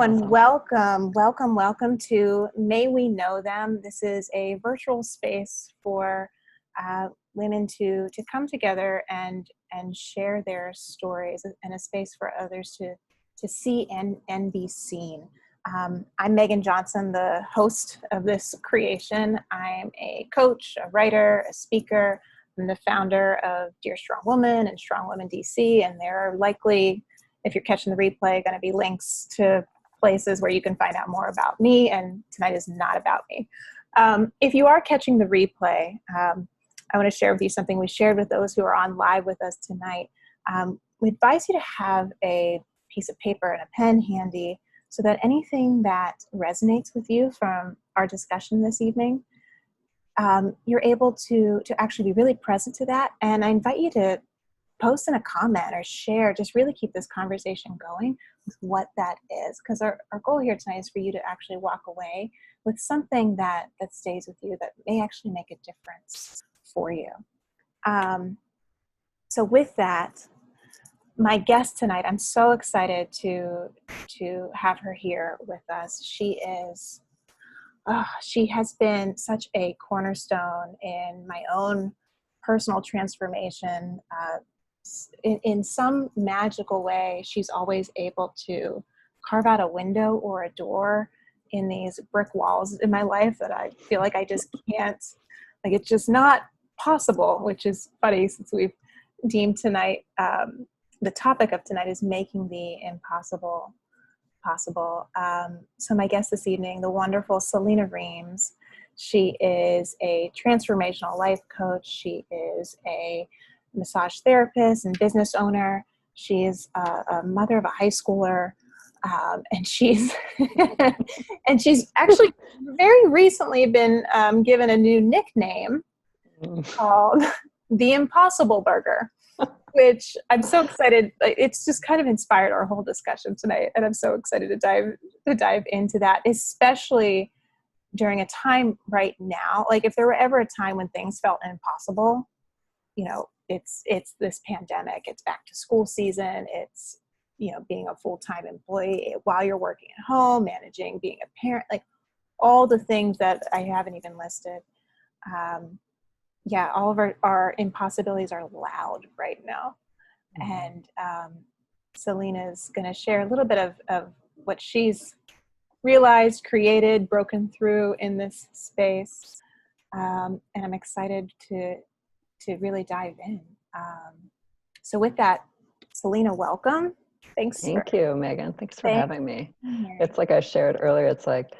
everyone. Awesome. Welcome to May We Know Them. This is a virtual space for women to come together and share their stories, and a space for others to see and be seen. I'm Megan Johnson, the host of this creation. I'm a coach, a writer, a speaker. I'm the founder of Dear Strong Woman and Strong Women DC, and there are likely, if you're catching the replay, going to be links to places where you can find out more about me, and tonight is not about me. If you are catching the replay, I want to share with you something we shared with those who are on live with us tonight. We advise you to have a piece of paper and a pen handy so that anything that resonates with you from our discussion this evening, you're able to actually be really present to that. And I invite you to post in a comment or share, just really keep this conversation going with what that is. Because our goal here tonight is for you to actually walk away with something that stays with you, that may actually make a difference for you. So with that, my guest tonight, I'm so excited to have her here with us. She has been such a cornerstone in my own personal transformation. In some magical way, she's always able to carve out a window or a door in these brick walls in my life that I feel like I just can't, like it's just not possible, which is funny since we've deemed tonight, the topic of tonight is making the impossible possible. So my guest this evening, the wonderful Selena Reames. She is a transformational life coach. She is a massage therapist and business owner. She is a mother of a high schooler, and she's and she's actually very recently been given a new nickname called the Impossible Burger, which I'm so excited. It's just kind of inspired our whole discussion tonight, and I'm so excited to dive into that, especially during a time right now. Like if there were ever a time when things felt impossible, it's this pandemic. It's back to school season. It's, being a full-time employee while you're working at home, managing, being a parent, like all the things that I haven't even listed. All of our impossibilities are loud right now. Mm-hmm. And Selena's going to share a little bit of what she's realized, created, broken through in this space. And I'm excited to really dive in. So with that, Selena, welcome. Thank you, Megan. Thanks for having me. It's like I shared earlier, it's like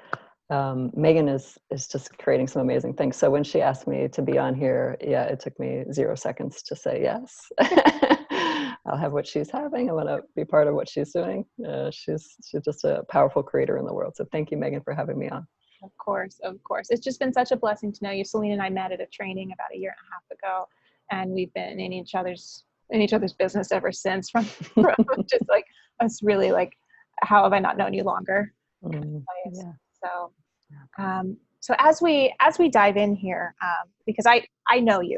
Megan is just creating some amazing things. So when she asked me to be on here, it took me 0 seconds to say yes. I'll have what she's having. I want to be part of what she's doing. She's just a powerful creator in the world. So thank you, Megan, for having me on. Of course. It's just been such a blessing to know you. Selena and I met at a training about 1.5 years ago, and we've been in each other's business ever since. From just like us, really like, how have I not known you longer? Yeah. So as we dive in here, because I know you,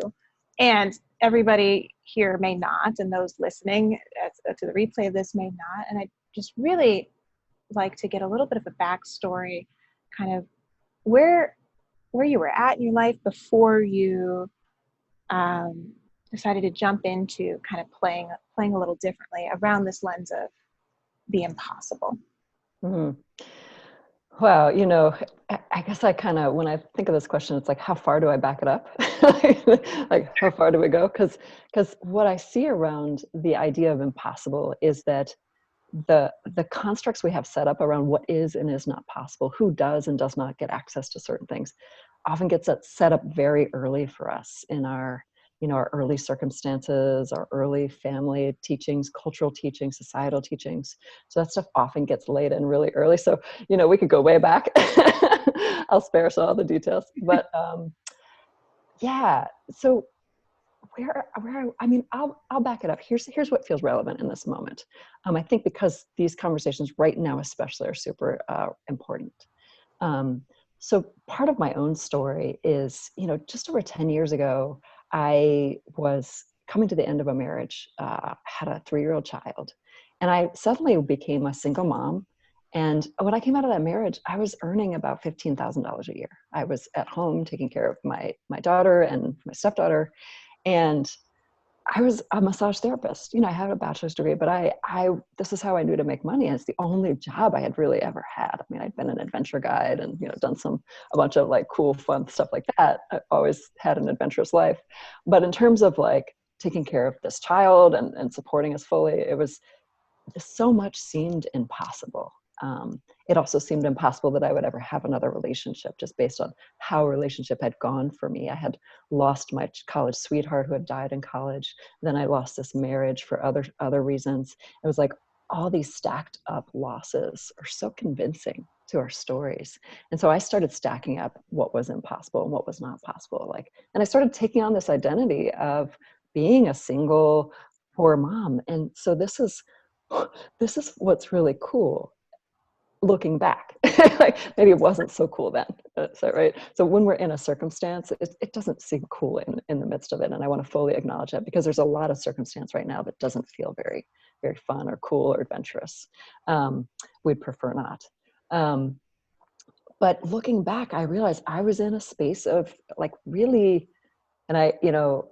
and everybody here may not, and those listening to the replay of this may not, and I just really like to get a little bit of a backstory, kind of where you were at in your life before you decided to jump into kind of playing a little differently around this lens of the impossible. Mm-hmm. Wow, I guess I kind of, when I think of this question, it's like, how far do I back it up? Like, how far do we go? Because what I see around the idea of impossible is that the constructs we have set up around what is and is not possible, who does and does not get access to certain things, often gets set up very early for us in our early circumstances, our early family teachings, cultural teachings, societal teachings. So that stuff often gets laid in really early. So, we could go way back. I'll spare us all the details. But so I'll back it up. Here's what feels relevant in this moment. I think because these conversations right now especially are super important. So part of my own story is, just over 10 years ago, I was coming to the end of a marriage, had a 3-year-old child, and I suddenly became a single mom And when I came out of that marriage, I was earning about $15,000 a year. I was at home taking care of my daughter and my stepdaughter, and I was a massage therapist. You know, I had a bachelor's degree, but I this is how I knew to make money. And it's the only job I had really ever had. I mean, I'd been an adventure guide and, you know, done a bunch of like cool, fun stuff like that. I always had an adventurous life. But in terms of like taking care of this child and supporting us fully, it was, so much seemed impossible. It also seemed impossible that I would ever have another relationship, just based on how a relationship had gone for me. I had lost my college sweetheart who had died in college. Then I lost this marriage for other reasons. It was like all these stacked up losses are so convincing to our stories. And so I started stacking up what was impossible and what was not possible. Like, and I started taking on this identity of being a single poor mom. And so this is what's really cool looking back. Like, maybe it wasn't so cool then. So, right. So when we're in a circumstance, it doesn't seem cool in the midst of it. And I want to fully acknowledge that, because there's a lot of circumstance right now that doesn't feel very, very fun or cool or adventurous. We'd prefer not. But looking back, I realized I was in a space of like really, and I, you know,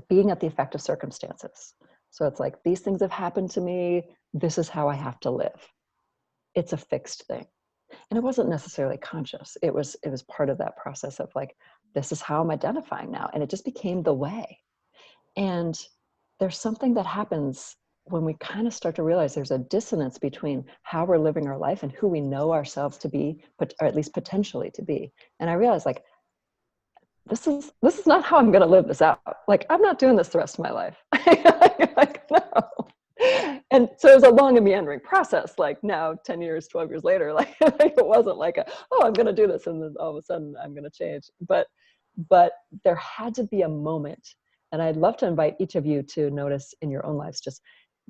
being at the effect of circumstances. So it's like, these things have happened to me. This is how I have to live. It's a fixed thing. And it wasn't necessarily conscious. It was part of that process of like, this is how I'm identifying now. And it just became the way. And there's something that happens when we kind of start to realize there's a dissonance between how we're living our life and who we know ourselves to be, or at least potentially to be. And I realized, like, this is not how I'm going to live this out. Like, I'm not doing this the rest of my life. Like, no. And so it was a long and meandering process. Like, now 10 years, 12 years later, like it wasn't like I'm going to do this and then all of a sudden I'm going to change. But there had to be a moment. And I'd love to invite each of you to notice in your own lives, just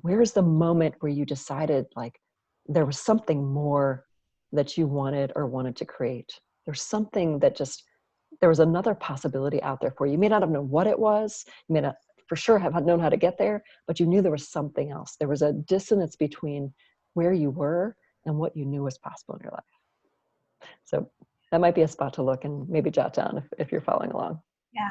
where's the moment where you decided like there was something more that you wanted to create. There's something that just, there was another possibility out there for you. You may not have known what it was. You may not for sure have known how to get there, but you knew there was something else. There was a dissonance between where you were and what you knew was possible in your life. So that might be a spot to look and maybe jot down if you're following along. Yeah.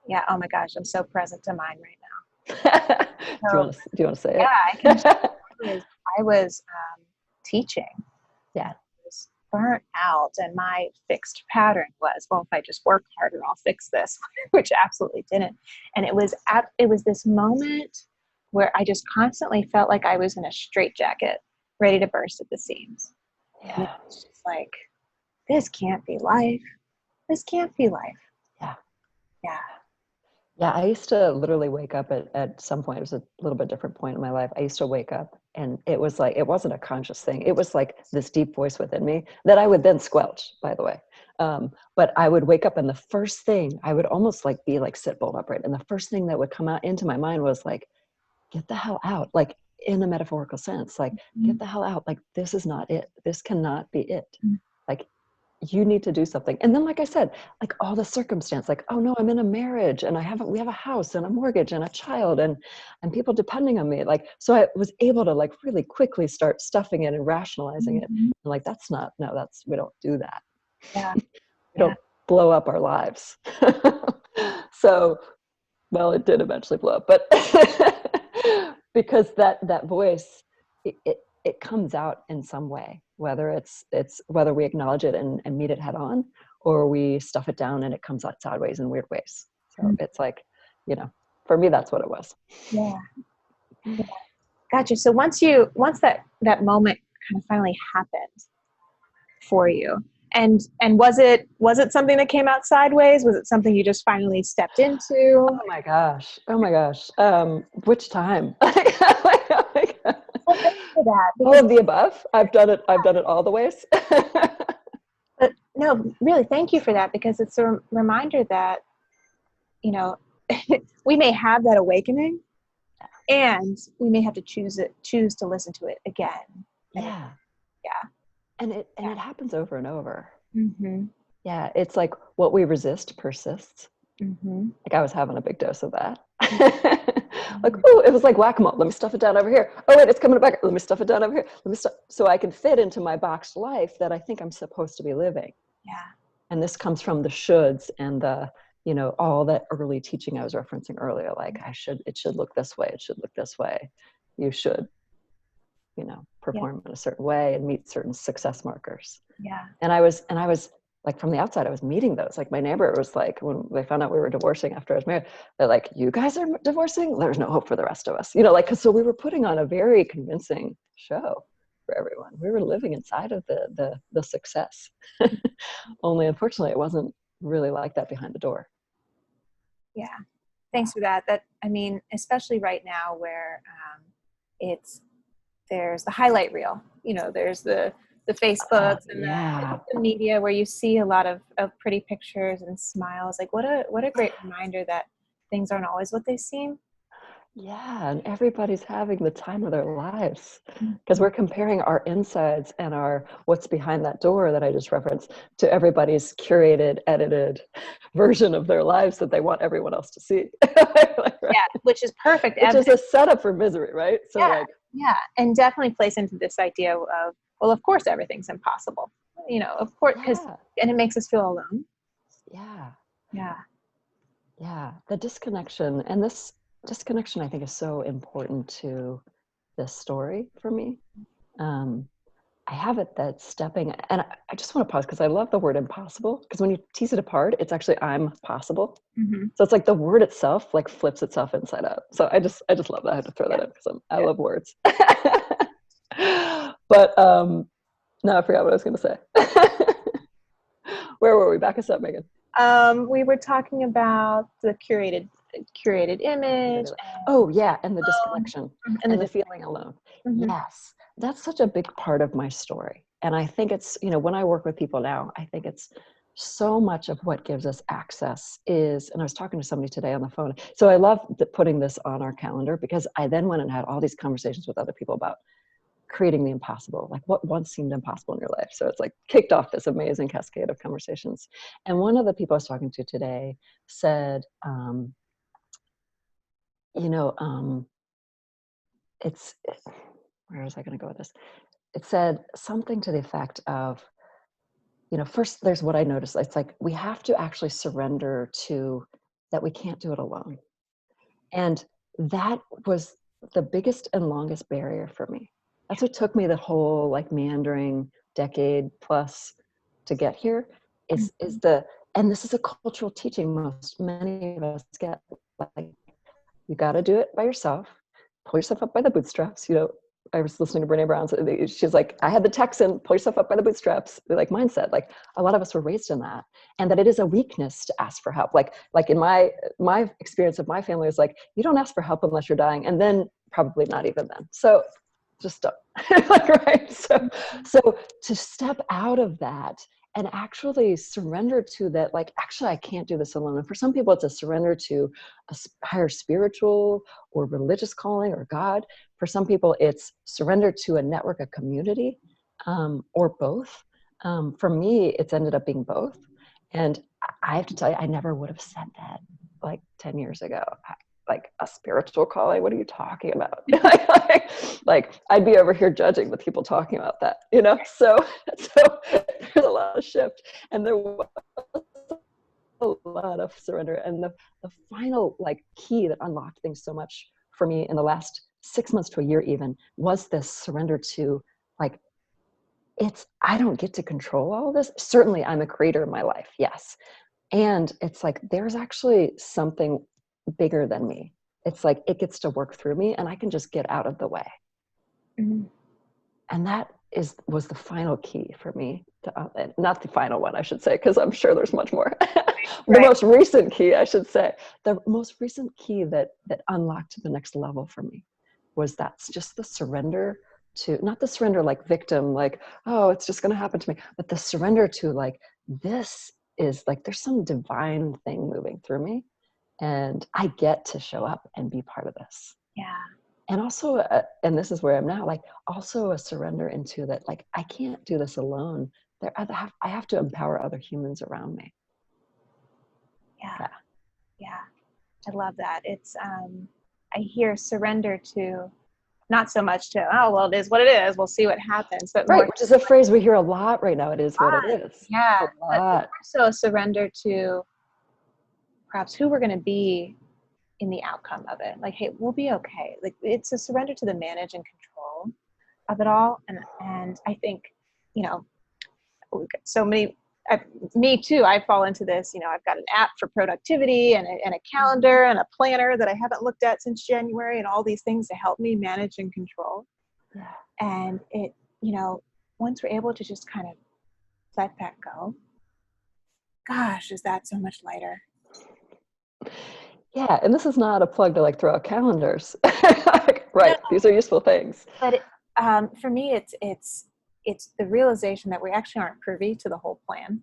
Yeah. Oh my gosh. I'm so present to mine right now. Do you want to say it? Yeah, I can. I was teaching. Yeah. Burnt out, and my fixed pattern was, well, if I just work harder, I'll fix this, which absolutely didn't. And it was this moment where I just constantly felt like I was in a straitjacket, ready to burst at the seams. Yeah. And it was just like, this can't be life. This can't be life. Yeah. Yeah. Yeah, I used to literally wake up at some point. It was a little bit different point in my life. I used to wake up and it was like, it wasn't a conscious thing. It was like this deep voice within me that I would then squelch, by the way. But I would wake up and the first thing, I would almost like be like sit bolt upright. And the first thing that would come out into my mind was like, get the hell out. Like, in a metaphorical sense, like, get the hell out. Like, this is not it. This cannot be it. Like, you need to do something. And then, like I said, like all the circumstance, like, oh no, I'm in a marriage and we have a house and a mortgage and a child and people depending on me. Like, so I was able to like really quickly start stuffing it and rationalizing it. And like, we don't do that. Yeah. We don't blow up our lives. So, well, it did eventually blow up, but because that voice, it comes out in some way, whether it's whether we acknowledge it and meet it head on, or we stuff it down and it comes out sideways in weird ways. So it's like, for me, that's what it was. Yeah. Gotcha. So once that moment kind of finally happened for you, and was it something that came out sideways? Was it something you just finally stepped into? Oh my gosh. Which time? Well, thank you for that. All of the above. I've done it all the ways. But no, really, thank you for that, because it's a reminder that, we may have that awakening and we may have to choose to listen to it again. Yeah. Yeah. And it happens over and over. Mm-hmm. Yeah. It's like what we resist persists. Mm-hmm. Like I was having a big dose of that. Like, oh, it was like whack-a-mole. Let me stuff it down over here. Oh, wait, it's coming back. Let me stuff it down over here. Let me stuff, so I can fit into my boxed life that I think I'm supposed to be living. Yeah. And this comes from the shoulds and the, you know, all that early teaching I was referencing earlier. Like it should look this way. It should look this way. You should, you know, Yeah. perform in a certain way and meet certain success markers. Yeah. And I was like, from the outside, I was meeting those. Like my neighbor was like, when they found out we were divorcing after I was married, they're like, you guys are divorcing? There's no hope for the rest of us. You know, like, 'cause so we were putting on a very convincing show for everyone. We were living inside of the success. Only unfortunately, it wasn't really like that behind the door. Yeah. Thanks for that. That, I mean, especially right now where it's, there's the highlight reel, you know, there's the Facebooks and Yeah. the media where you see a lot of pretty pictures and smiles. Like what a great reminder that things aren't always what they seem. Yeah, and everybody's having the time of their lives because Mhm. we're comparing our insides and our what's behind that door that I just referenced to everybody's curated, edited version of their lives that they want everyone else to see. Yeah, which is perfect Which is evidence. a setup for misery, right? So Yeah, like, yeah, and definitely plays into this idea of, well, of course everything's impossible. You know, of course, because, yeah, and it makes us feel alone. yeah, Yeah. yeah. The disconnection, and this disconnection I think is so important to this story for me. Um, I have it that stepping, and I just want to pause because I love the word impossible, because when you tease it apart, it's actually I'm possible. Hmm. So it's like the word itself like flips itself inside out. So I just love that. I had to throw that Yeah. in because I Yeah. love words. But no, I forgot what I was going to say. Where were we? Back us up, Megan. We were talking about the curated image Oh yeah, and the and, disconnection and the and the feeling alone. mm-hmm. Yes, that's such a big part of my story. And I think it's, you know, when I work with people now, I think it's so much of what gives us access is, and I was talking to somebody today on the phone. So I love putting this on our calendar because I then went and had all these conversations with other people about creating the impossible, like what once seemed impossible in your life. So it's like kicked off this amazing cascade of conversations. And one of the people I was talking to today said, you know, it's, where was I going to go with this? It said something to the effect of, you know, first there's what I noticed. It's like we have to actually surrender to that we can't do it alone. And that was the biggest and longest barrier for me. That's what took me the whole like meandering decade plus to get here is the, and this is a cultural teaching most many of us get, like you got to do it by yourself. Pull yourself up by the bootstraps. You know, I was listening to Brene Brown. She's like, I had the Texan, pull yourself up by the bootstraps, like mindset. Like a lot of us were raised in that, and that it is a weakness to ask for help. Like in my experience of my family is like, you don't ask for help unless you're dying, and then probably not even then. So just don't. Like, right. So to step out of that and actually surrender to that, like, actually, I can't do this alone. And for some people, it's a surrender to a higher spiritual or religious calling or God. For some people, it's surrender to a network, a community, or both. For me, it's ended up being both. And I have to tell you, I never would have said that like 10 years ago. Like a spiritual calling, what are you talking about? Like I'd be over here judging the people talking about that, you know? So there's a lot of shift, and there was a lot of surrender. And the final like key that unlocked things so much for me in the last 6 months to a year even was this surrender to like, it's, I don't get to control all of this. Certainly I'm a creator in my life, yes. And it's like, there's actually something bigger than me. It's like, it gets to work through me and I can just get out of the way. Mm-hmm. And that was the final key for me to, not the final one, I should say, because I'm sure there's much more. The most recent key, I should say, the most recent key that unlocked the next level for me was that's just the surrender to, not the surrender like victim, like, oh, it's just going to happen to me, but the surrender to like, this is like, there's some divine thing moving through me and I get to show up and be part of this. Yeah. And also, and this is where I'm now, like also a surrender into that, like, I can't do this alone. I have to empower other humans around me. Yeah. Yeah. I love that. It's, I hear surrender to, not so much to, oh, well, it is what it is, we'll see what happens, but Right, more, which is a phrase we hear a lot right now. It is what it is. yeah, A but more lot. so a surrender to perhaps who we're going to be in the outcome of it. Like, hey, we'll be okay. Like, it's a surrender to the manage and control of it all. And I think, you know, so many, me too, I fall into this. You know, I've got an app for productivity and a calendar and a planner that I haven't looked at since January, and all these things to help me manage and control. Yeah. And it, you know, once we're able to just kind of let that go, gosh, is that so much lighter. Yeah, and this is not a plug to like throw out calendars. Like, No, right, these are useful things. but for me, it's the realization that we actually aren't privy to the whole plan.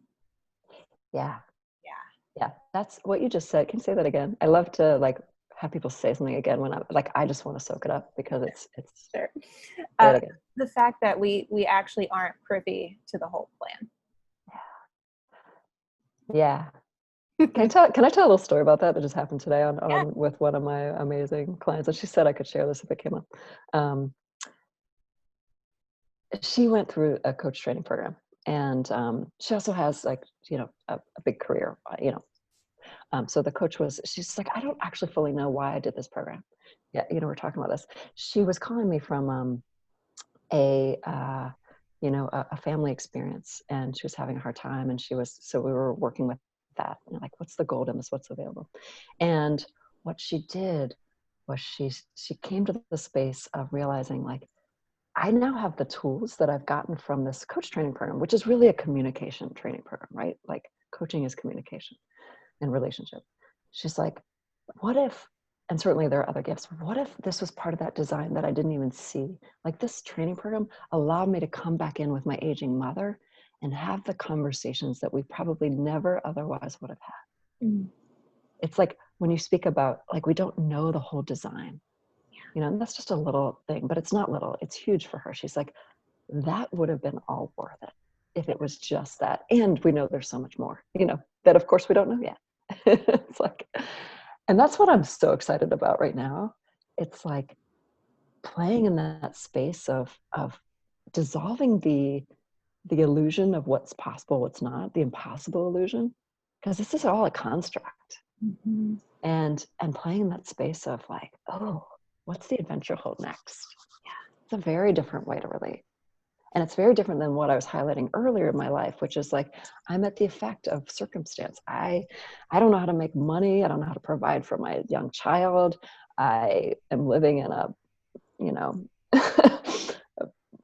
Yeah, Yeah. yeah, that's what you just said. Can you say that again? I love to like have people say something again when I'm like, I just want to soak it up because it's Sure. say it again. The fact that we actually aren't privy to the whole plan. Yeah. Can I tell a little story about that just happened today Yeah. on with one of my amazing clients? And she said I could share this if it came up. Um, she went through a coach training program, and she also has like, you know, a big career, you know. So the coach was, she's like, I don't actually fully know why I did this program. Yeah, you know, we're talking about this. She was calling me from a you know, a family experience, and she was having a hard time, and so we were working with that, you know, like, what's the gold in this, what's available. And what she did was she came to the space of realizing, like, I now have the tools that I've gotten from this coach training program, which is really a communication training program, right? Like, coaching is communication and relationship. She's like, what if, and certainly there are other gifts, what if this was part of that design that I didn't even see? Like, this training program allowed me to come back in with my aging mother and have the conversations that we probably never otherwise would have had. Mm. It's like when you speak about, like, we don't know the whole design, you know, and that's just a little thing, but it's not little, it's huge for her. She's like, that would have been all worth it if it was just that. And we know there's so much more, you know, that of course we don't know yet. It's like, and that's what I'm so excited about right now. It's like playing in that space of dissolving the illusion of what's possible, what's not, the impossible illusion, because this is all a construct. Mm-hmm. And playing in that space of like, oh, what's the adventure hold next? Yeah, it's a very different way to relate. And it's very different than what I was highlighting earlier in my life, which is like, I'm at the effect of circumstance. I don't know how to make money. I don't know how to provide for my young child. I am living in a, you know,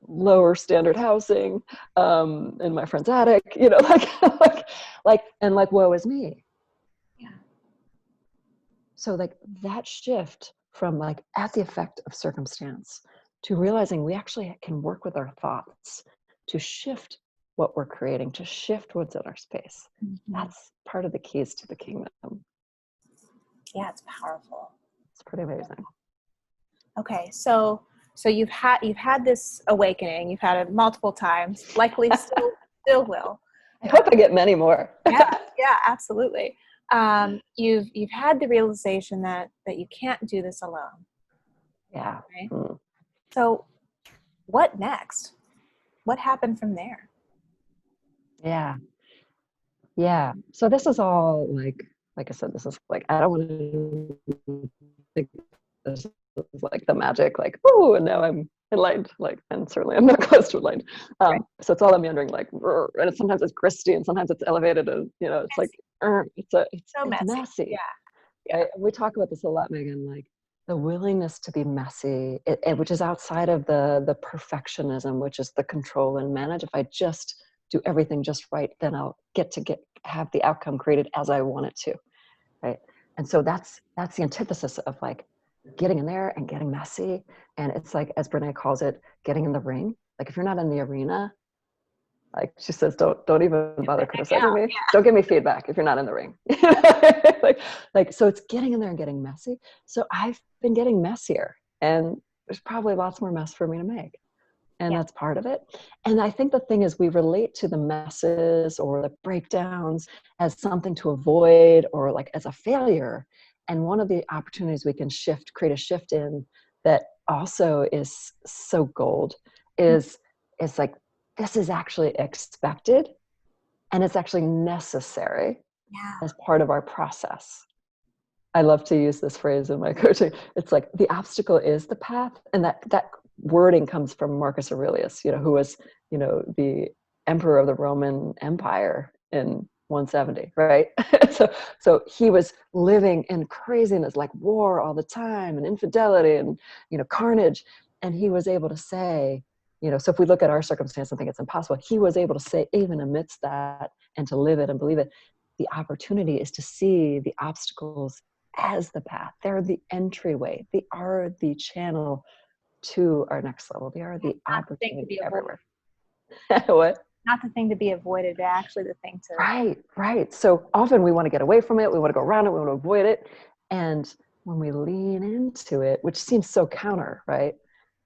lower standard housing, in my friend's attic, you know, and like, woe is me. Yeah. So like that shift from like at the effect of circumstance to realizing we actually can work with our thoughts to shift what we're creating, to shift what's in our space. Mm-hmm. That's part of the keys to the kingdom. Yeah, it's powerful. It's pretty amazing. Okay, so you've had this awakening. You've had it multiple times. Likely still will. I hope I get many more. Yeah, absolutely. You've had the realization that you can't do this alone. Yeah. Right? Mm. So, what next? What happened from there? Yeah. Yeah. So this is all like I said, this is like, I don't want to think this is like the magic, like, oh, and now I'm enlightened, like, and certainly I'm not close to enlightened. Right. So it's all I'm meandering, like, and it's, sometimes it's Christy and sometimes it's elevated, and you know, it's like, it's So messy. messy. Yeah. Yeah. Right? We talk about this a lot, Megan, like the willingness to be messy, which is outside of the perfectionism, which is the control and manage. If I just do everything just right, then I'll have the outcome created as I want it to, right? And so that's the antithesis of like getting in there and getting messy. And it's like, as Brene calls it, getting in the ring. Like, if you're not in the arena, like she says, don't even bother criticizing me. Yeah. Don't give me feedback if you're not in the ring. like, so it's getting in there and getting messy. So I've been getting messier, and there's probably lots more mess for me to make. And that's part of it. And I think the thing is, we relate to the messes or the breakdowns as something to avoid or like as a failure. And one of the opportunities we can create a shift in that also is so gold is like, this is actually expected and it's actually necessary Yeah. as part of our process. I love to use this phrase in my coaching. It's like the obstacle is the path. And that wording comes from Marcus Aurelius, who was, the emperor of the Roman Empire in 170, right? so he was living in craziness, like war all the time and infidelity and, carnage. And he was able to say, so if we look at our circumstance and think it's impossible, he was able to say, even amidst that, and to live it and believe it, the opportunity is to see the obstacles as the path. They're the entryway. They are the channel to our next level. They are the opportunity everywhere. What? Not the thing to be avoided, but actually the thing to. Right. So often we want to get away from it. We want to go around it. We want to avoid it. And when we lean into it, which seems so counter, right?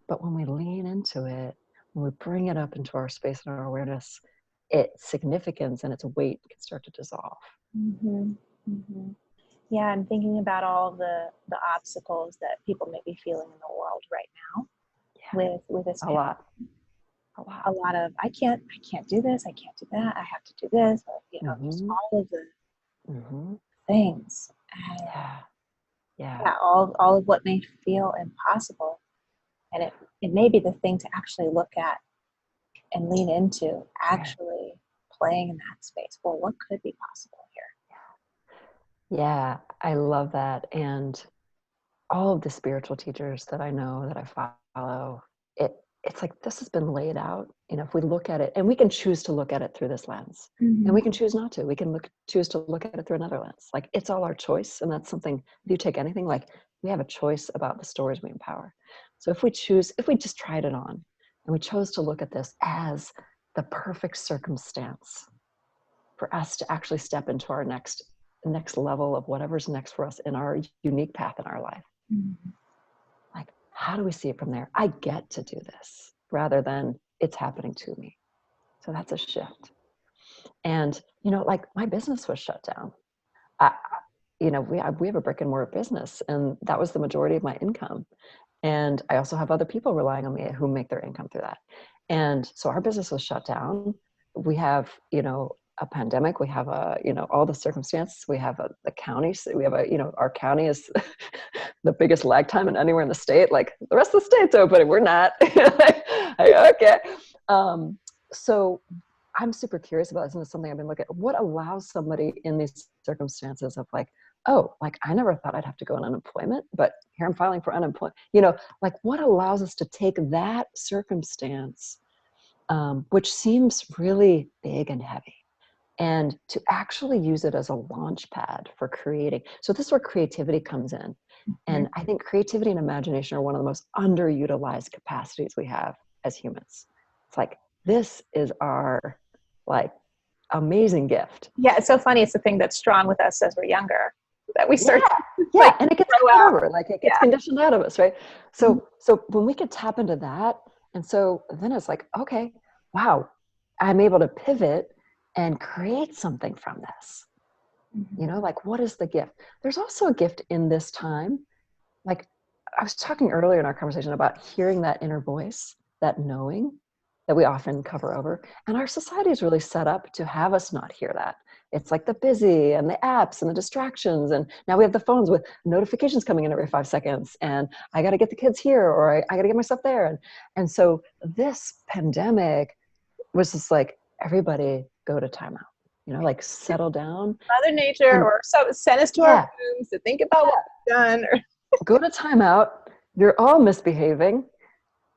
But when we lean into it, when we bring it up into our space and our awareness, its significance and its weight can start to dissolve. Mm-hmm. Mm-hmm. Yeah, I'm thinking about all the obstacles that people may be feeling in the world right now with this a lot of I can't do this, I can't do that, I have to do this, just all of the things. And all of what may feel impossible. And it may be the thing to actually look at and lean into, actually playing in that space. Well, what could be possible here? Yeah, I love that. And all of the spiritual teachers that I know, that I follow, it's like this has been laid out. If we look at it, and we can choose to look at it through this lens, and we can choose not to. We can choose to look at it through another lens. Like, it's all our choice. And that's something, if you take anything, like, we have a choice about the stories we empower. So if we just tried it on and we chose to look at this as the perfect circumstance for us to actually step into our next level of whatever's next for us in our unique path in our life. Like, how do we see it from there? I get to do this rather than it's happening to me. So that's a shift. And, like, my business was shut down. We have a brick and mortar business, and that was the majority of my income. And I also have other people relying on me who make their income through that. And so our business was shut down. We have, a pandemic. We have all the circumstances. We have the county. We have our county is the biggest lag time in anywhere in the state. Like, the rest of the state's open and we're not. Okay. So I'm super curious about this, and it's something I've been looking at. What allows somebody in these circumstances of like, oh, like, I never thought I'd have to go on unemployment, but here I'm filing for unemployment. Like, what allows us to take that circumstance, which seems really big and heavy, and to actually use it as a launch pad for creating. So this is where creativity comes in. And I think creativity and imagination are one of the most underutilized capacities we have as humans. It's like, this is our, like, amazing gift. Yeah, it's so funny. It's the thing that's strong with us as we're younger that we start. And it gets over, like, it gets conditioned out of us, right? So when we could tap into that, and so then it's like, okay, wow, I'm able to pivot and create something from this. Like, what is the gift? There's also a gift in this time. Like, I was talking earlier in our conversation about hearing that inner voice, that knowing that we often cover over. And our society is really set up to have us not hear that. It's like the busy and the apps and the distractions. And now we have the phones with notifications coming in every 5 seconds. And I got to get the kids here, or I got to get myself there. And so this pandemic was just like, everybody go to timeout, like, settle down. Mother Nature, or send us to our rooms to think about what we've done. Or go to timeout. You're all misbehaving,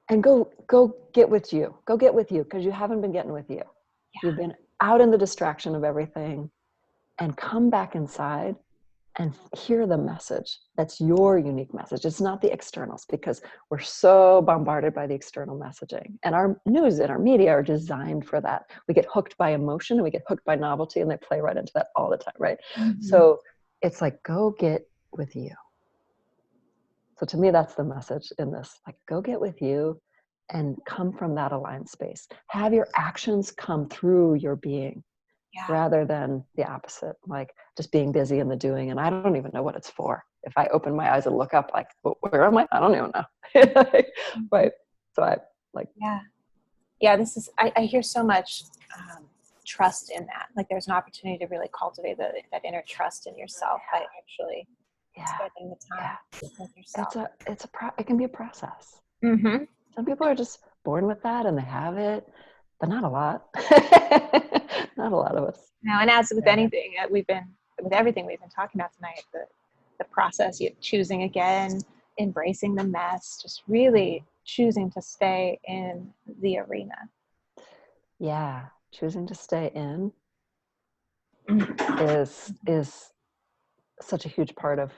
and go get with you. Go get with you, because you haven't been getting with you. You've been out in the distraction of everything, and come back inside and hear the message. That's your unique message. It's not the externals, because we're so bombarded by the external messaging, and our news and our media are designed for that. We get hooked by emotion, and we get hooked by novelty, and they play right into that all the time, right? So it's like, go get with you. So to me, that's the message in this, like, go get with you and come from that aligned space. Have your actions come through your being Yeah. rather than the opposite, like just being busy in the doing. And I don't even know what it's for. If I open my eyes and look up, like, where am I? I don't even know. Right. So I like, Yeah. Yeah. This is, I hear so much trust in that. Like there's an opportunity to really cultivate that inner trust in yourself by actually yeah, spending the time with yourself. it can be a process. Mm-hmm. Some people are just born with that and they have it, but not a lot. Not a lot of us. Now, and as with anything with everything we've been talking about tonight, the process, you choosing again, embracing the mess, just really choosing to stay in the arena. Yeah, choosing to stay in Mm-hmm. is such a huge part of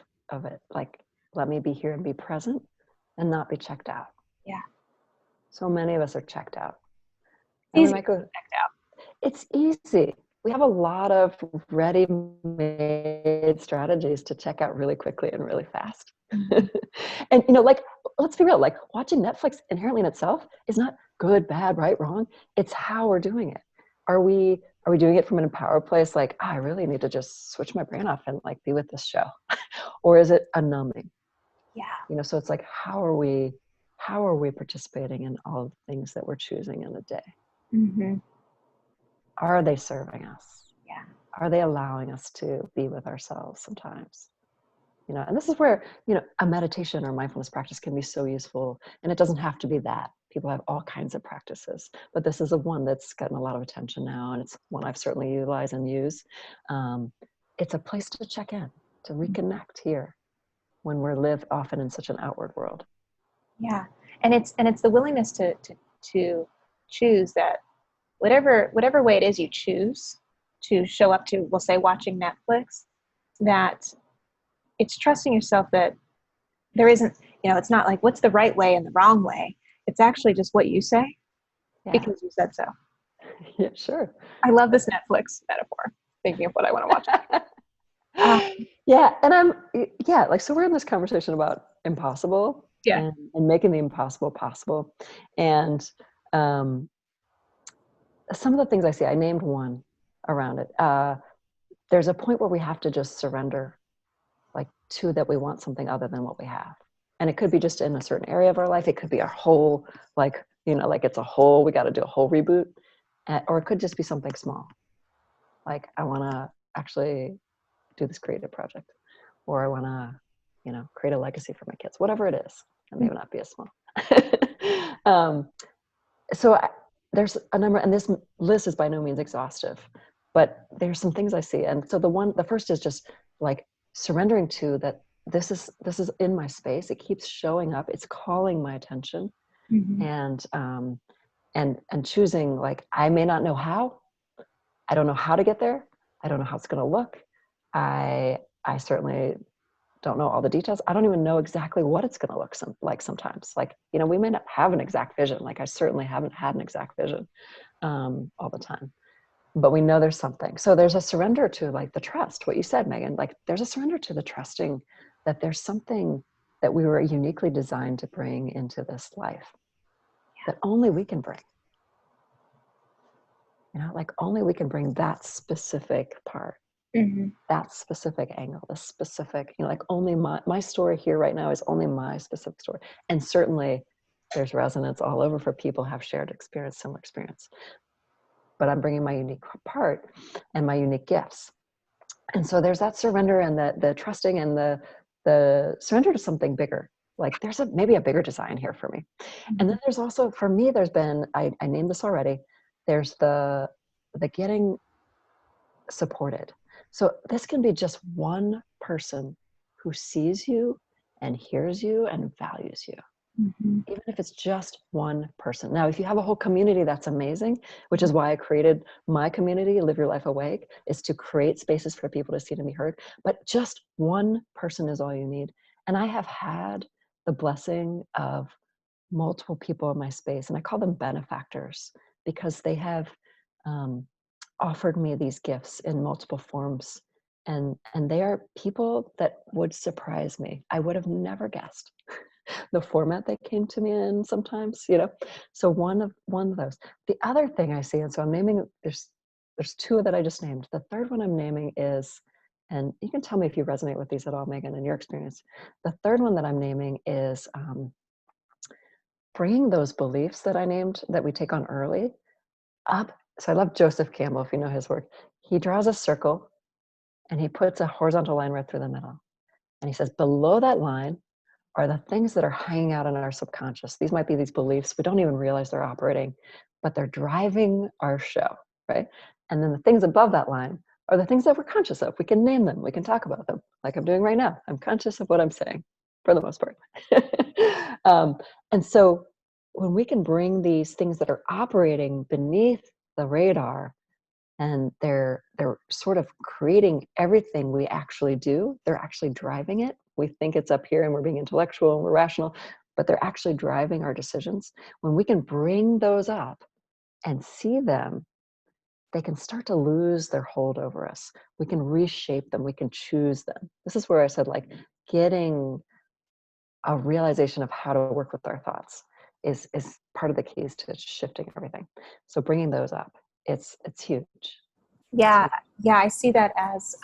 it. Like, let me be here and be present and not be checked out. Yeah. So many of us are checked out. And we Easy might go, to check out. it's easy. We have a lot of ready-made strategies to check out really quickly and really fast. Mm-hmm. And like, let's be real, like watching Netflix inherently in itself is not good, bad, right, wrong. It's how we're doing it. Are we doing it from an empowered place? Like, I really need to just switch my brain off and like be with this show. Or is it a numbing? Yeah. So it's like, how are we participating in all the things that we're choosing in a day? Mm-hmm. Are they serving us? Yeah. Are they allowing us to be with ourselves sometimes? And this is where, a meditation or mindfulness practice can be so useful. And it doesn't have to be that. People have all kinds of practices, but this is one that's gotten a lot of attention now. And it's one I've certainly utilized and used. It's a place to check in, to reconnect here when we're live often in such an outward world. Yeah. And it's the willingness to choose that whatever way it is you choose to show up to, we'll say watching Netflix, that it's trusting yourself that there isn't, it's not like what's the right way and the wrong way. It's actually just what you say Yeah. because you said so. Yeah, sure. I love this Netflix metaphor, thinking of what I want to watch. Yeah. And so we're in this conversation about impossible Yeah. and making the impossible possible. And some of the things I see, I named one around it. There's a point where we have to just surrender, like to that we want something other than what we have. And it could be just in a certain area of our life. It could be our whole, like it's a whole, we got to do a whole reboot. Or it could just be something small. Like, I want to actually do this creative project, or I want to, create a legacy for my kids, whatever it is. And maybe not be as small. So there's a number, and this list is by no means exhaustive, but there's some things I see. And so the first is just like surrendering to that. This is in my space. It keeps showing up. It's calling my attention. Mm-hmm. And choosing, like, I may not know how. I don't know how to get there. I don't know how it's going to look. I certainly don't know all the details. I don't even know exactly what it's going to look like sometimes. Like, we may not have an exact vision. Like, I certainly haven't had an exact vision all the time. But we know there's something. So there's a surrender to, like, the trust, what you said, Megan. Like, there's a surrender to the trusting that there's something that we were uniquely designed to bring into this life that only we can bring. Like, only we can bring that specific part. Mm-hmm. That specific angle, the specific, like, only my story here right now is only my specific story. And certainly there's resonance all over for people who have shared experience, similar experience. But I'm bringing my unique part and my unique gifts. And so there's that surrender and the trusting and the surrender to something bigger. Like, there's maybe a bigger design here for me. Mm-hmm. And then there's also, for me, there's been, I named this already, there's the getting supported. So this can be just one person who sees you and hears you and values you. Mm-hmm. Even if it's just one person. Now, if you have a whole community, that's amazing, which is why I created my community, Live Your Life Awake, is to create spaces for people to see and be heard. But just one person is all you need. And I have had the blessing of multiple people in my space, and I call them benefactors, because they have offered me these gifts in multiple forms. And they are people that would surprise me. I would have never guessed. the format they came to me in sometimes, you know. So one of those. The other thing I see, and so I'm naming, there's two that I just named. The third one I'm naming is, and you can tell me if you resonate with these at all, Megan, in your experience. The third one that I'm naming is bringing those beliefs that I named that we take on early up. So I love Joseph Campbell, if you know his work. He draws a circle and he puts a horizontal line right through the middle. And he says, below that line are the things that are hanging out in our subconscious. These might be these beliefs. We don't even realize they're operating, but they're driving our show, right? And then the things above that line are the things that we're conscious of. We can name them. We can talk about them like I'm doing right now. I'm conscious of what I'm saying for the most part. And so when we can bring these things that are operating beneath the radar, and they're sort of creating everything we actually do, they're actually driving it. We think it's up here and we're being intellectual and we're rational, but they're actually driving our decisions. When we can bring those up and see them, they can start to lose their hold over us. We can reshape them. We can choose them. This is where I said, like, getting a realization of how to work with our thoughts is part of the keys to shifting everything. So bringing those up, it's huge. Yeah, yeah, I see that as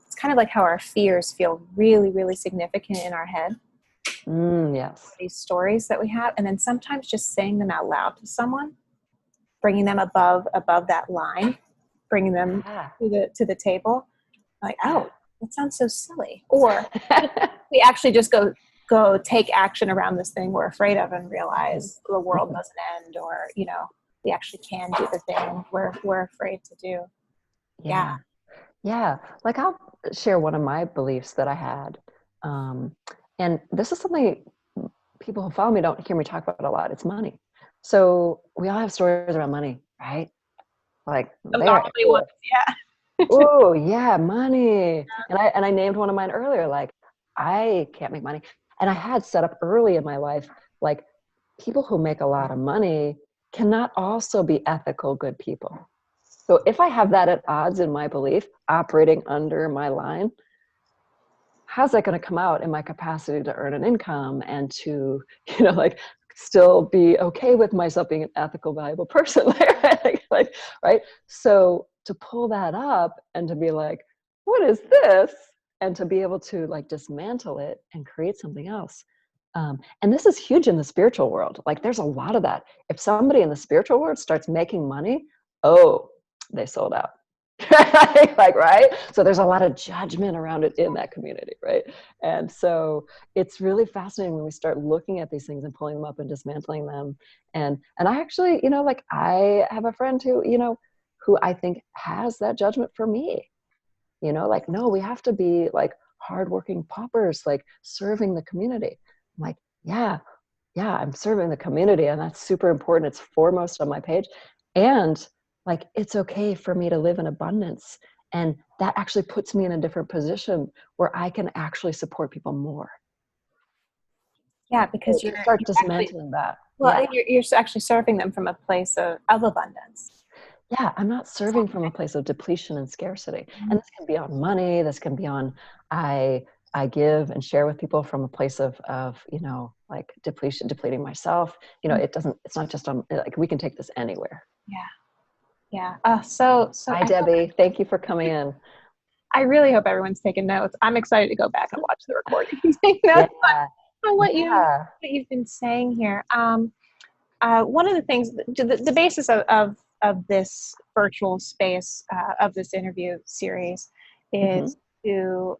it's kind of like how our fears feel really, really significant in our head. Yes. These stories that we have, and then sometimes just saying them out loud to someone, bringing them above that line, bringing them Yeah. to the table. Like, Yeah. oh, that sounds so silly. Or we actually just go take action around this thing we're afraid of and realize the world doesn't end, or we actually can do the thing we're afraid to do. Yeah. Yeah. Yeah. Like, I'll share one of my beliefs that I had. And this is something people who follow me don't hear me talk about a lot. It's money. So we all have stories around money, right? Like, The there. gnarly ones. Yeah. Oh, yeah, money. And I named one of mine earlier, like, I can't make money. And I had set up early in my life, like, people who make a lot of money cannot also be ethical, good people. So if I have that at odds in my belief, operating under my line, how's that going to come out in my capacity to earn an income and to, like, still be okay with myself being an ethical, valuable person? like, right? So to pull that up and to be like, what is this? And to be able to, like, dismantle it and create something else. And this is huge in the spiritual world. Like, there's a lot of that. If somebody in the spiritual world starts making money, oh, they sold out. Like, right? So there's a lot of judgment around it in that community, right? And so it's really fascinating when we start looking at these things and pulling them up and dismantling them. And I actually, like, I have a friend who I think has that judgment for me. Like, no, we have to be, like, hardworking paupers, like, serving the community. I'm like, yeah, I'm serving the community, and that's super important. It's foremost on my page. And, like, it's okay for me to live in abundance. And that actually puts me in a different position where I can actually support people more. Yeah, because So you're start actually, dismantling that. well, Yeah. you're actually serving them from a place of abundance. Yeah, I'm not serving from a place of depletion and scarcity. And this can be on money. This can be on, I give and share with people from a place of like, depleting myself. It's not just on, like, we can take this anywhere. Yeah. Yeah. So Hi, Debbie. Thank you for coming in. I really hope everyone's taking notes. I'm excited to go back and watch the recording and take Yeah. notes on what Yeah. you've been saying here. One of the things, the basis of this virtual space, of this interview series, Mm-hmm. is to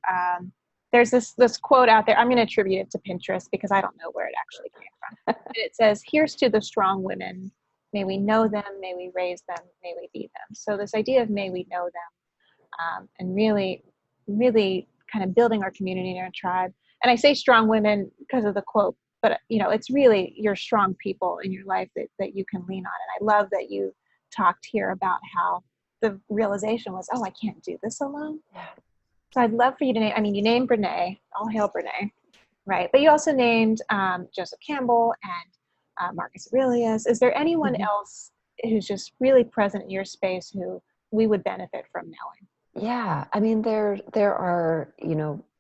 there's this quote out there. I'm going to attribute it to Pinterest because I don't know where it actually came from. And it says, "Here's to the strong women. May we know them. May we raise them. May we be them." So this idea of may we know them, and really, really kind of building our community and our tribe. And I say strong women because of the quote, but it's really your strong people in your life that you can lean on. And I love that you talked here about how the realization was, oh, I can't do this alone. Yeah. So I'd love for you to name, I mean, you named Brene, all hail Brene, right? But you also named Joseph Campbell and Marcus Aurelius. Is there anyone Mm-hmm. else who's just really present in your space who we would benefit from knowing? Yeah, I mean, there are,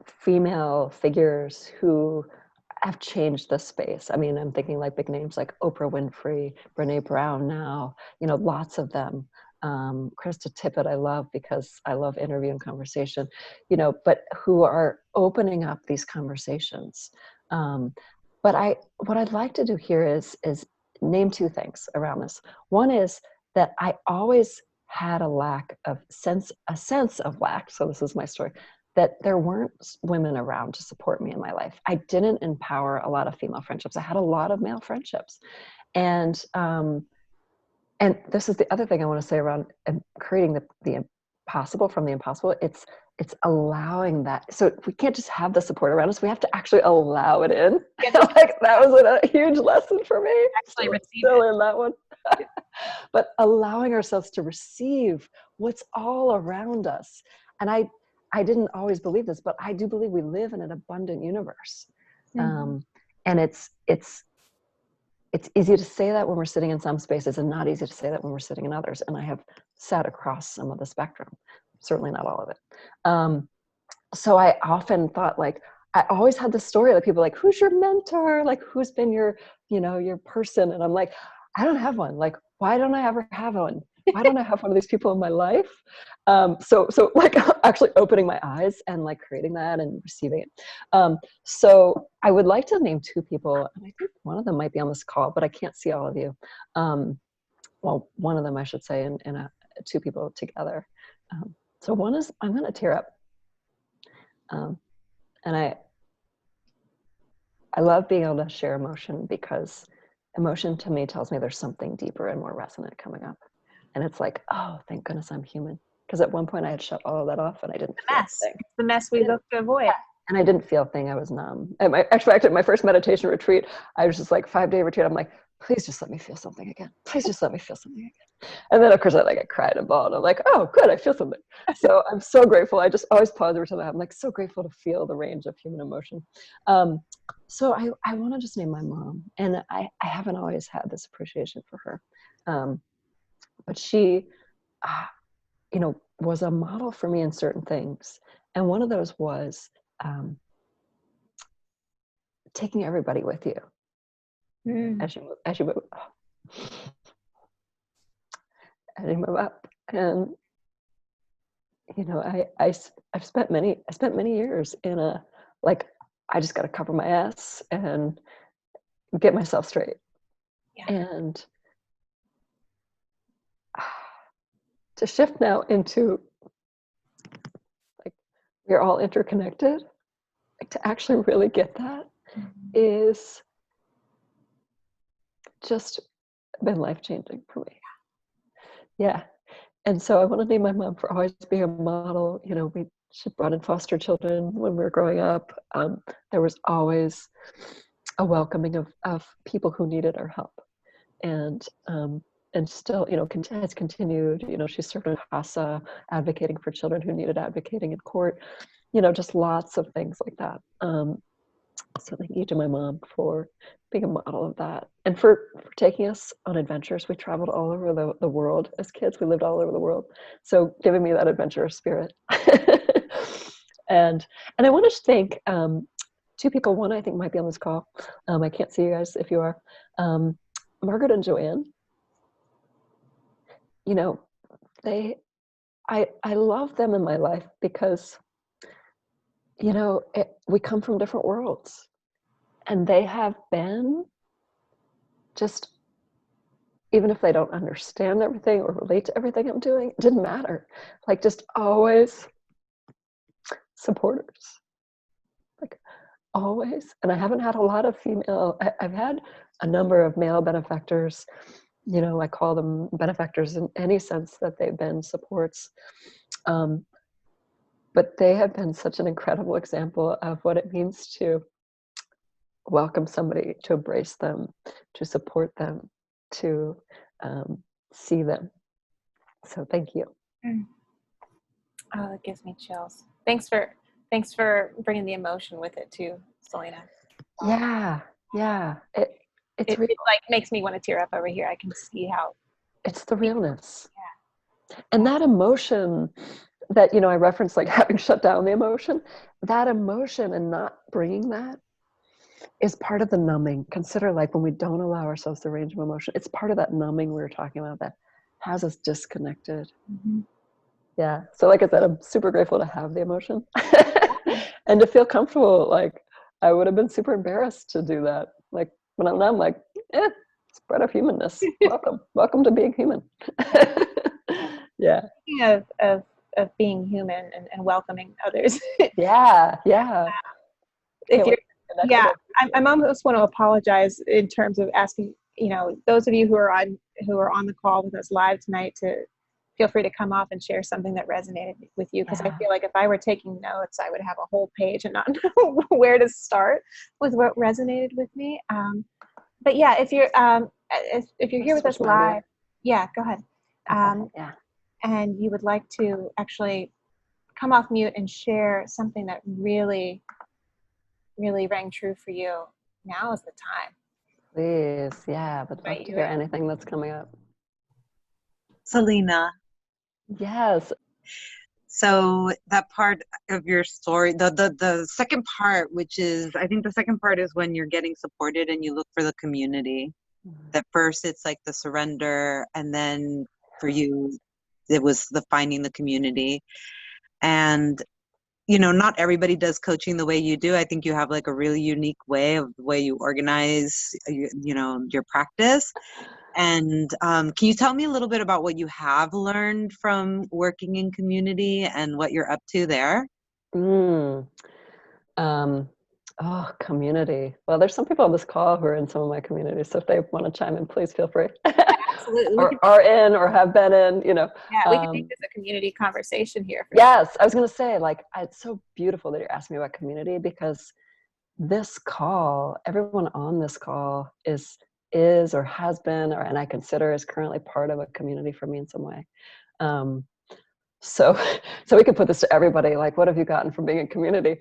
female figures who have changed the space. I mean, I'm thinking like big names like Oprah Winfrey, Brene Brown now, you know, lots of them. Krista Tippett, I love because I love interview and conversation, you know, but who are opening up these conversations. But what I'd like to do here is name two things around this. One is that I always had a sense of lack. So this is my story, that there weren't women around to support me in my life. I didn't empower a lot of female friendships. I had a lot of male friendships. And this is the other thing I want to say around creating the possible from the impossible. It's allowing that. So we can't just have the support around us. We have to actually allow it in. Like that was a huge lesson for me. Actually receive still it. in that one. But allowing ourselves to receive what's all around us. And I didn't always believe this, but I do believe we live in an abundant universe. Mm-hmm. And it's easy to say that when we're sitting in some spaces and not easy to say that when we're sitting in others. And I have sat across some of the spectrum, certainly not all of it. So I often thought, like, I always had this story that people like, who's your mentor? Like, who's been your, you know, your person? And I'm like, I don't have one. Like, why don't I ever have one? Why don't I have one of these people in my life? So like actually opening my eyes and like creating that and receiving it. So I would like to name two people, and I think one of them might be on this call, but I can't see all of you. Well, one of them I should say, in two people together. So one is, I'm going to tear up. And I love being able to share emotion, because emotion to me tells me there's something deeper and more resonant coming up. And it's like, oh, thank goodness I'm human. Because at one point I had shut all of that off and I didn't feel a thing. It's the mess we look to avoid. And I didn't feel a thing. I was numb. And actually, at my first meditation retreat, I was just like 5-day retreat. I'm like, please just let me feel something again. Please just let me feel something again. And then of course I cried and bawled. I'm like, oh, good, I feel something. So I'm so grateful. I just always pause every time I'm like so grateful to feel the range of human emotion. So I want to just name my mom. And I haven't always had this appreciation for her. But she, you know, was a model for me in certain things. And one of those was taking everybody with you as you move up. And you know, I've spent many years in a, like, I just got to cover my ass and get myself straight. Yeah. And to shift now into, like, we're all interconnected, like, to actually really get that is just been life-changing for me. Yeah. And so I want to name my mom for always being a model. You know, she brought in foster children when we were growing up. There was always a welcoming of people who needed our help. And still, you know, has continued. You know, she served in CASA, advocating for children who needed advocating in court. You know, just lots of things like that. So thank you to my mom for being a model of that, and for taking us on adventures. We traveled all over the world as kids. We lived all over the world. So giving me that adventurous spirit. and I want to thank two people. One I think might be on this call. I can't see you guys if you are. Margaret and Joanne. You know, I love them in my life because, you know, we come from different worlds, and they have been just, even if they don't understand everything or relate to everything I'm doing, it didn't matter. Like, just always supporters, like always. And I haven't had a lot of female, I've had a number of male benefactors. You know, I call them benefactors in any sense that they've been supports. But they have been such an incredible example of what it means to welcome somebody, to embrace them, to support them, to see them. So thank you. Oh, that gives me chills. Thanks for bringing the emotion with it too, Selena. Yeah. It like makes me want to tear up over here. I can see how it's the realness. Yeah. And that emotion that, you know, I referenced, like having shut down the emotion, that emotion and not bringing that, is part of the numbing. Consider like when we don't allow ourselves the range of emotion, it's part of that numbing we were talking about that has us disconnected. Mm-hmm. Yeah. So like I said, I'm super grateful to have the emotion and to feel comfortable. Like I would have been super embarrassed to do that. Like when I'm numb, like, it's part of humanness. Welcome. Welcome to being human. Yeah. Speaking of being human and welcoming others. Yeah. Yeah. If Can't you're, wait to connect yeah, with I'm almost want to apologize in terms of asking, you know, those of you who are on the call with us live tonight to feel free to come off and share something that resonated with you, because I Yeah. feel like if I were taking notes, I would have a whole page and not know where to start with what resonated with me. But yeah, if you're here with us live, yeah, go ahead. Yeah. And you would like to actually come off mute and share something that really, really rang true for you, now is the time. Please. Yeah. Would love Invite to you hear in. anything that's coming up. Selena, Yes. so that part of your story, the second part, which is, I think the second part is when you're getting supported and you look for the community. At first it's like the surrender, and then for you it was the finding the community. And you know, not everybody does coaching the way you do. I think you have like a really unique way of the way you organize you know, your practice. And can you tell me a little bit about what you have learned from working in community and what you're up to there? Mm. Oh, community. Well, there's some people on this call who are in some of my communities, so if they want to chime in, please feel free. Absolutely. Or are in or have been in, you know. Yeah, we can make this a community conversation here. Yes, I was going to say, like, it's so beautiful that you're asking me about community, because this call, everyone on this call is or has been, or and I consider is currently part of a community for me in some way. Um, so so we can put this to everybody, like, what have you gotten from being in community?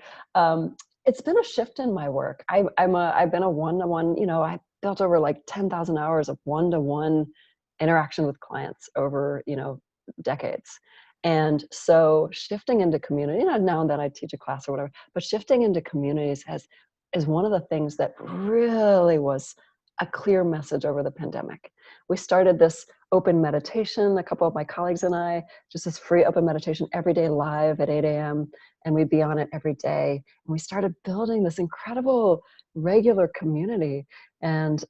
It's been a shift in my work. I've been a one-to-one, you know, I built over like 10,000 hours of one-to-one interaction with clients over, you know, decades. And so shifting into community, you know, now and then I teach a class or whatever, but shifting into communities is one of the things that really was a clear message over the pandemic. We started this open meditation, a couple of my colleagues and I, just this free open meditation every day live at 8 a.m. And we'd be on it every day. And we started building this incredible regular community. And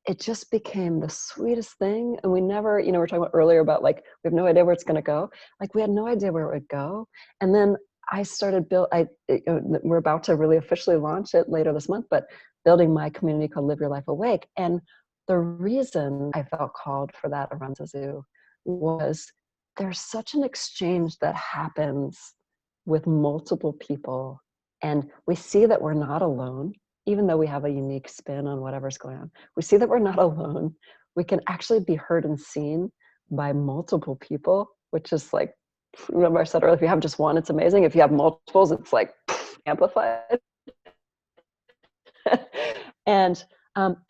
it just became the sweetest thing. And we never, you know, we were talking about earlier about like, we have no idea where it's going to go. Like we had no idea where it would go. And then I started we're about to really officially launch it later this month, but building my community called Live Your Life Awake. And the reason I felt called for that around Zazu was there's such an exchange that happens with multiple people. And we see that we're not alone, even though we have a unique spin on whatever's going on. We see that we're not alone. We can actually be heard and seen by multiple people, which is like, remember I said earlier, if you have just one, it's amazing. If you have multiples, it's like amplified. and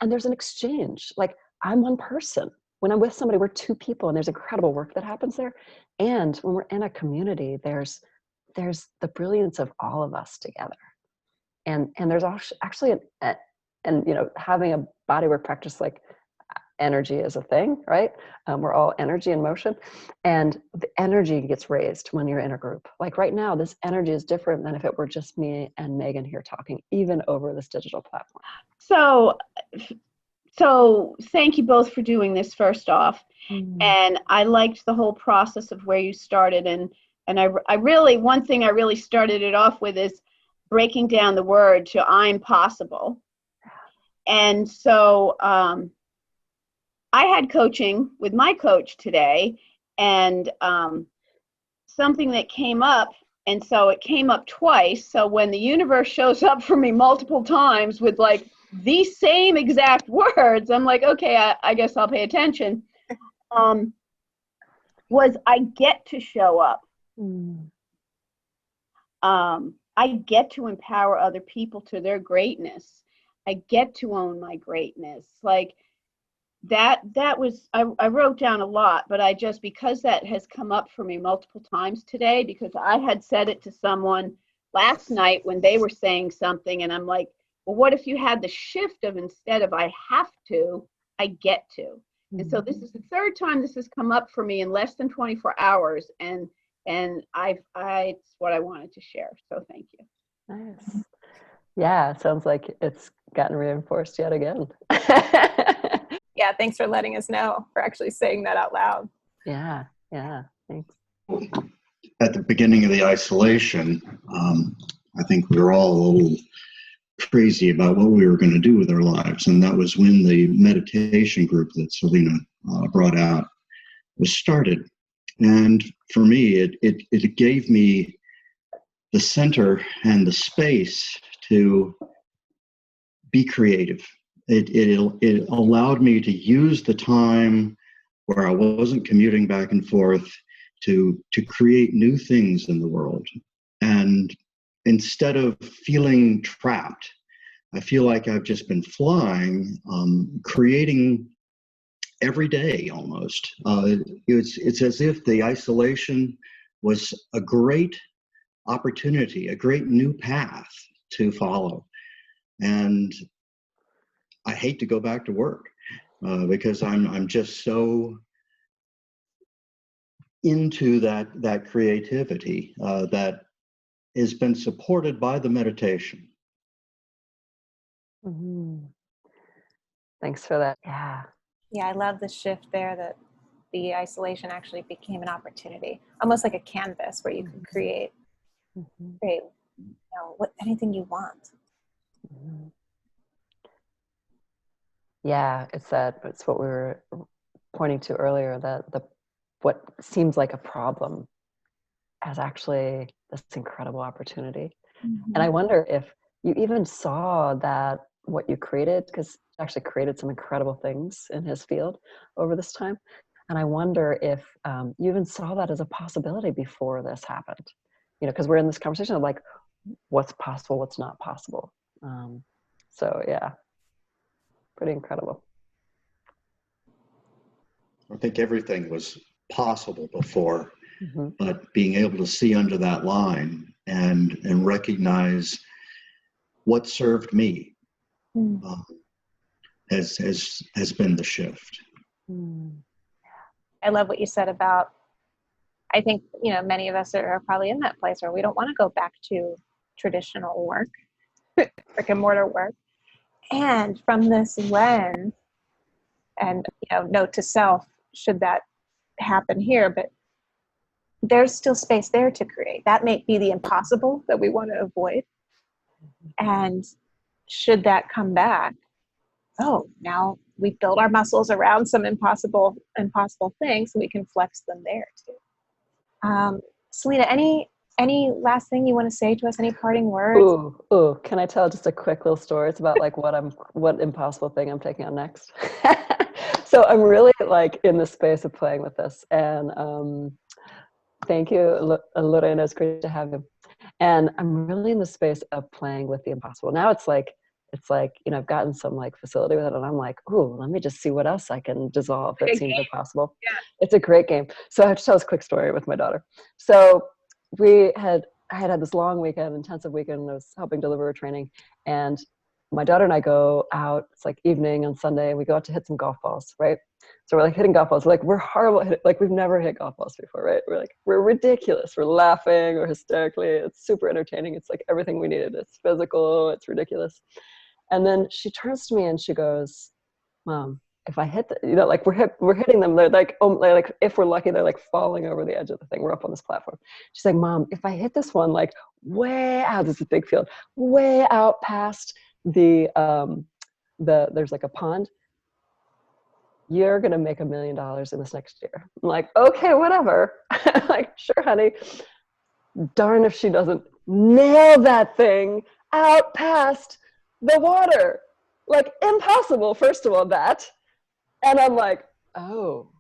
there's an exchange. Like I'm one person. When I'm with somebody, we're two people, and there's incredible work that happens there. And when we're in a community, there's the brilliance of all of us together. And there's actually and you know, having a bodywork practice, like energy is a thing, right? We're all energy in motion, and the energy gets raised when you're in a group. Like right now, this energy is different than if it were just me and Megan here talking, even over this digital platform. So thank you both for doing this first off. And I liked the whole process of where you started. And I really, one thing I really started it off with is breaking down the word to I'm possible. And so I had coaching with my coach today, and something that came up, and so it came up twice. So when the universe shows up for me multiple times with like the same exact words, I'm like, okay, I guess I'll pay attention. Was I get to show up. I get to empower other people to their greatness. I get to own my greatness. Like that was, I wrote down a lot, but I just, because that has come up for me multiple times today, because I had said it to someone last night when they were saying something, and I'm like, well, what if you had the shift of, instead of I have to, I get to? And so this is the third time this has come up for me in less than 24 hours. And it's what I wanted to share. So thank you. Nice. Yeah, it sounds like it's gotten reinforced yet again. Yeah, thanks for letting us know, for actually saying that out loud. Yeah, thanks. At the beginning of the isolation, I think we were all a little crazy about what we were going to do with our lives. And that was when the meditation group that Selena brought out was started. And for me, it gave me the center and the space to be creative. It allowed me to use the time where I wasn't commuting back and forth to create new things in the world. And instead of feeling trapped, I feel like I've just been flying, creating every day almost. It's as if the isolation was a great opportunity, a great new path to follow. And I hate to go back to work because I'm just so into that creativity that has been supported by the meditation. Thanks for that. Yeah. Yeah, I love the shift there, that the isolation actually became an opportunity, almost like a canvas where you can create anything you want. Yeah, it's what we were pointing to earlier, that what seems like a problem as actually this incredible opportunity. And I wonder if you even saw that what you created, because you actually created some incredible things in his field over this time. And I wonder if you even saw that as a possibility before this happened. Because we're in this conversation of like, what's possible, what's not possible. So yeah, pretty incredible. I think everything was possible before, but being able to see under that line and recognize what served me has been the shift. I love what you said about, I think, many of us are probably in that place where we don't want to go back to traditional work, brick and mortar work. And from this lens, and note to self, should that happen here, but there's still space there to create. That may be the impossible that we want to avoid. And should that come back, now we've built our muscles around some impossible things, so we can flex them there too. Selena, any last thing you want to say to us? Any parting words? Ooh, can I tell just a quick little story? It's about like what impossible thing I'm taking on next. So I'm really like in the space of playing with this, and thank you, Lorena. It's great to have you. And I'm really in the space of playing with the impossible. Now it's like I've gotten some like facility with it, and I'm like, ooh, let me just see what else I can dissolve that seems impossible. Yeah. It's a great game. So I have to tell this quick story with my daughter. So I had this long weekend, intensive weekend. I was helping deliver a training, and my daughter and I go out. It's like evening on Sunday, and we go out to hit some golf balls, right? So we're like hitting golf balls. We're like, we're horrible at it. Like we've never hit golf balls before, right? We're ridiculous. We're laughing, we're hysterically. It's super entertaining. It's like everything we needed. It's physical. It's ridiculous. And then she turns to me and she goes, Mom, if I hit like we're hitting them, they're like, like if we're lucky, they're like falling over the edge of the thing. We're up on this platform. She's like, Mom, if I hit this one like way out, this is a big field, way out past there's like a pond, you're gonna make $1 million in this next year. I'm like, okay, whatever. Like, sure, honey. Darn if she doesn't nail that thing out past the water. Like, impossible, first of all, that. And I'm like, oh,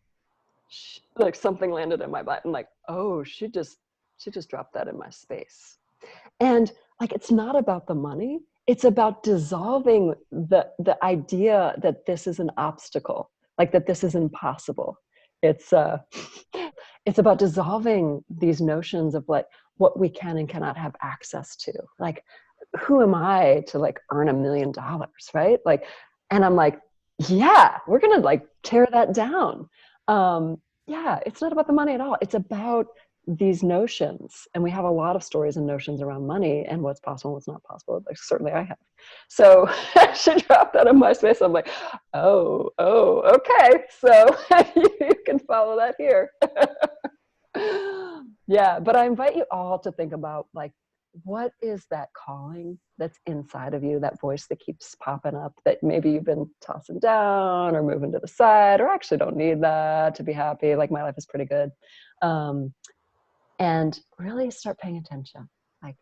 like something landed in my butt. I'm like, oh, she just dropped that in my space. And like, it's not about the money. It's about dissolving the idea that this is an obstacle, like that this is impossible. It's about dissolving these notions of like what we can and cannot have access to. Like who am I to like earn $1 million, right? Like, and I'm like, yeah, we're gonna like tear that down. Yeah, it's not about the money at all. It's about these notions, and we have a lot of stories and notions around money and what's possible and what's not possible. Like certainly I have. So she dropped that in my space. I'm like, oh, okay. So you can follow that here. Yeah, but I invite you all to think about like, what is that calling that's inside of you, that voice that keeps popping up that maybe you've been tossing down or moving to the side, or actually don't need that to be happy. Like my life is pretty good. And really start paying attention. Like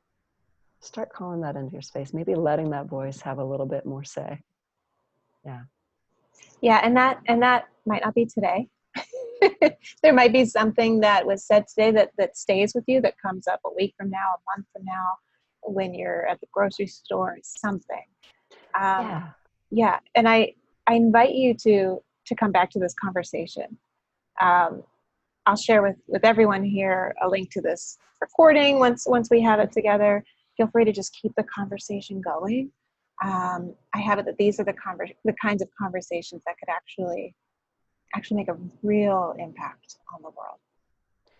start calling that into your space, maybe letting that voice have a little bit more say. Yeah. Yeah, and that might not be today. There might be something that was said today that stays with you, that comes up a week from now, a month from now, when you're at the grocery store, something. Yeah, and I invite you to come back to this conversation. I'll share with everyone here a link to this recording once we have it together. Feel free to just keep the conversation going. I have it that these are the kinds of conversations that could actually make a real impact on the world,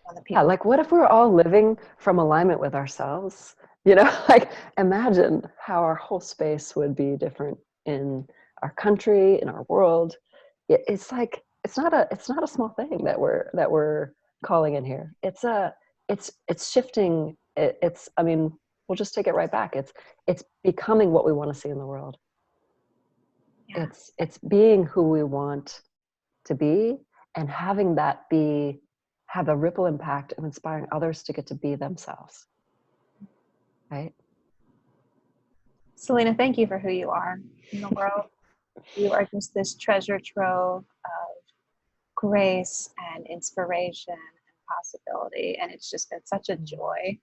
on the people. Yeah, like what if we were all living from alignment with ourselves? You know, like imagine how our whole space would be different in our country, in our world. It's like it's not a small thing that we're calling in here. It's shifting. It's I mean, we'll just take it right back. It's becoming what we want to see in the world. Yeah. It's being who we want to be, and having that have a ripple impact of inspiring others to get to be themselves. Right? Selena, thank you for who you are in the world. You are just this treasure trove of grace and inspiration and possibility. And it's just been such a joy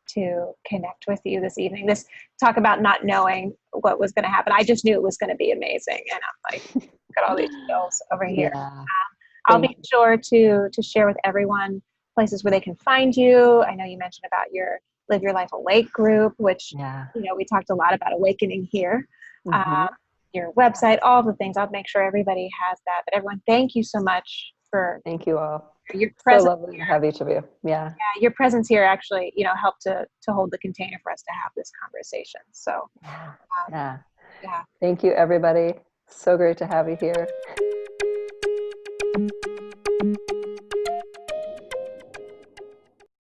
to connect with you this evening. This talk about not knowing what was going to happen. I just knew it was going to be amazing. And I'm like, look at all these skills over here. Yeah. I'll be sure to share with everyone places where they can find you. I know you mentioned about your Live Your Life Awake group, which, we talked a lot about awakening here. Your website, all the things. I'll make sure everybody has that. But everyone, thank you so much for thank you all. Your presence. So lovely to have each of you. Yeah. Your presence here actually, helped to hold the container for us to have this conversation. So yeah. Thank you, everybody. So great to have you here.